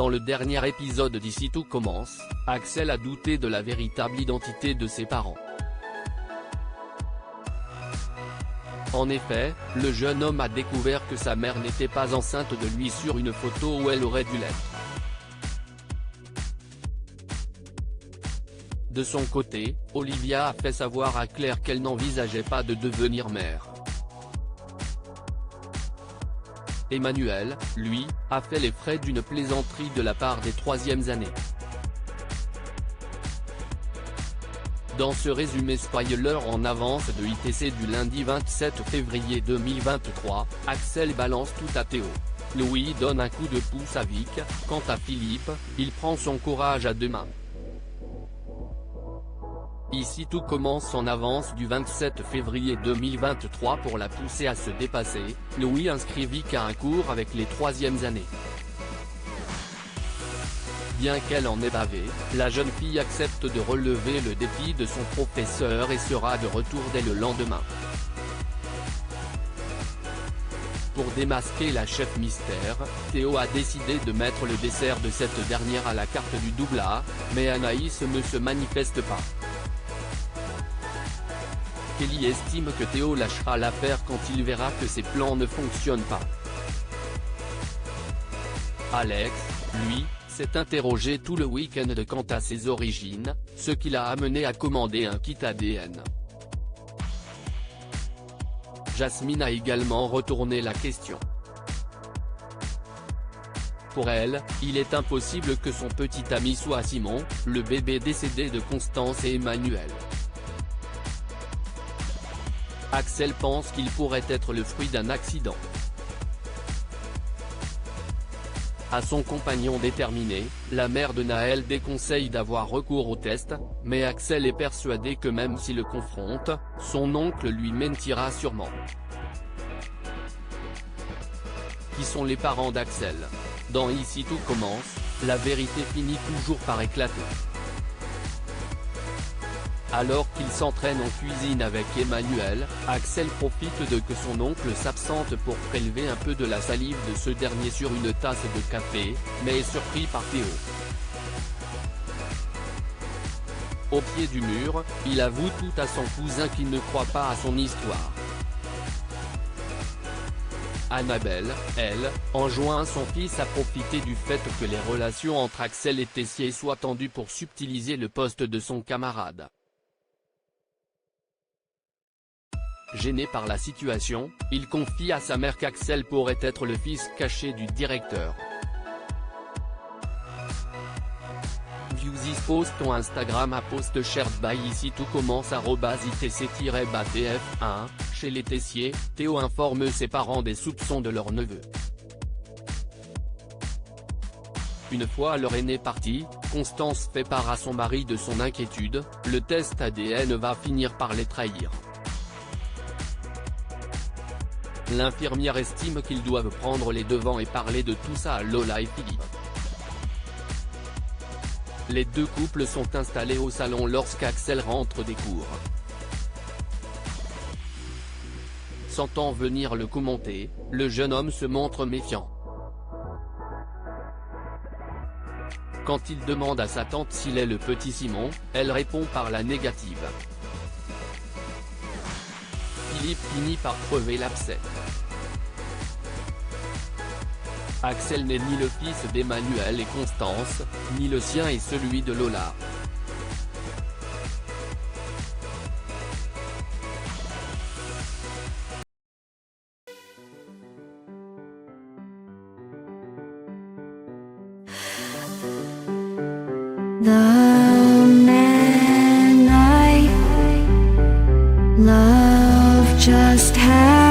Dans le dernier épisode d'Ici tout commence, Axel a douté de la véritable identité de ses parents. En effet, le jeune homme a découvert que sa mère n'était pas enceinte de lui sur une photo où elle aurait dû l'être. De son côté, Olivia a fait savoir à Claire qu'elle n'envisageait pas de devenir mère. Emmanuel, lui, a fait les frais d'une plaisanterie de la part des troisièmes années. Dans ce résumé spoiler en avance de ITC du lundi 27 février 2023, Axel balance tout à Théo. Louis donne un coup de pouce à Vic, quant à Philippe, il prend son courage à deux mains. Ici tout commence en avance du 27 février 2023 pour la pousser à se dépasser, Louis inscrit Vic à un cours avec les troisièmes années. Bien qu'elle en ait bavé, la jeune fille accepte de relever le défi de son professeur et sera de retour dès le lendemain. Pour démasquer la chef mystère, Théo a décidé de mettre le dessert de cette dernière à la carte du double A, mais Anaïs ne se manifeste pas. Kelly estime que Théo lâchera l'affaire quand il verra que ses plans ne fonctionnent pas. Alex, lui, s'est interrogé tout le week-end quant à ses origines, ce qui l'a amené à commander un kit ADN. Jasmine a également retourné la question. Pour elle, il est impossible que son petit ami soit Simon, le bébé décédé de Constance et Emmanuel. Axel pense qu'il pourrait être le fruit d'un accident. À son compagnon déterminé, la mère de Naël déconseille d'avoir recours au test, mais Axel est persuadé que même s'il le confronte, son oncle lui mentira sûrement. Qui sont les parents d'Axel? Dans Ici tout commence, la vérité finit toujours par éclater. Alors qu'il s'entraîne en cuisine avec Emmanuel, Axel profite de que son oncle s'absente pour prélever un peu de la salive de ce dernier sur une tasse de café, mais est surpris par Théo. Au pied du mur, il avoue tout à son cousin qu'il ne croit pas à son histoire. Annabelle, elle, enjoint son fils à profiter du fait que les relations entre Axel et Tessier soient tendues pour subtiliser le poste de son camarade. Gêné par la situation, il confie à sa mère qu'Axel pourrait être le fils caché du directeur. Views post ton Instagram à post shared by Ici tout commence @itc-btf1, chez les Tessier, Théo informe ses parents des soupçons de leur neveu. Une fois leur aîné parti, Constance fait part à son mari de son inquiétude, le test ADN va finir par les trahir. L'infirmière estime qu'ils doivent prendre les devants et parler de tout ça à Lola et Philippe. Les deux couples sont installés au salon lorsqu'Axel rentre des cours. Sentant venir le commenter, le jeune homme se montre méfiant. Quand il demande à sa tante s'il est le petit Simon, elle répond par la négative. Philippe finit par crever l'abcès. Axel n'est ni le fils d'Emmanuel et Constance, ni le sien et celui de Lola. The man I love just had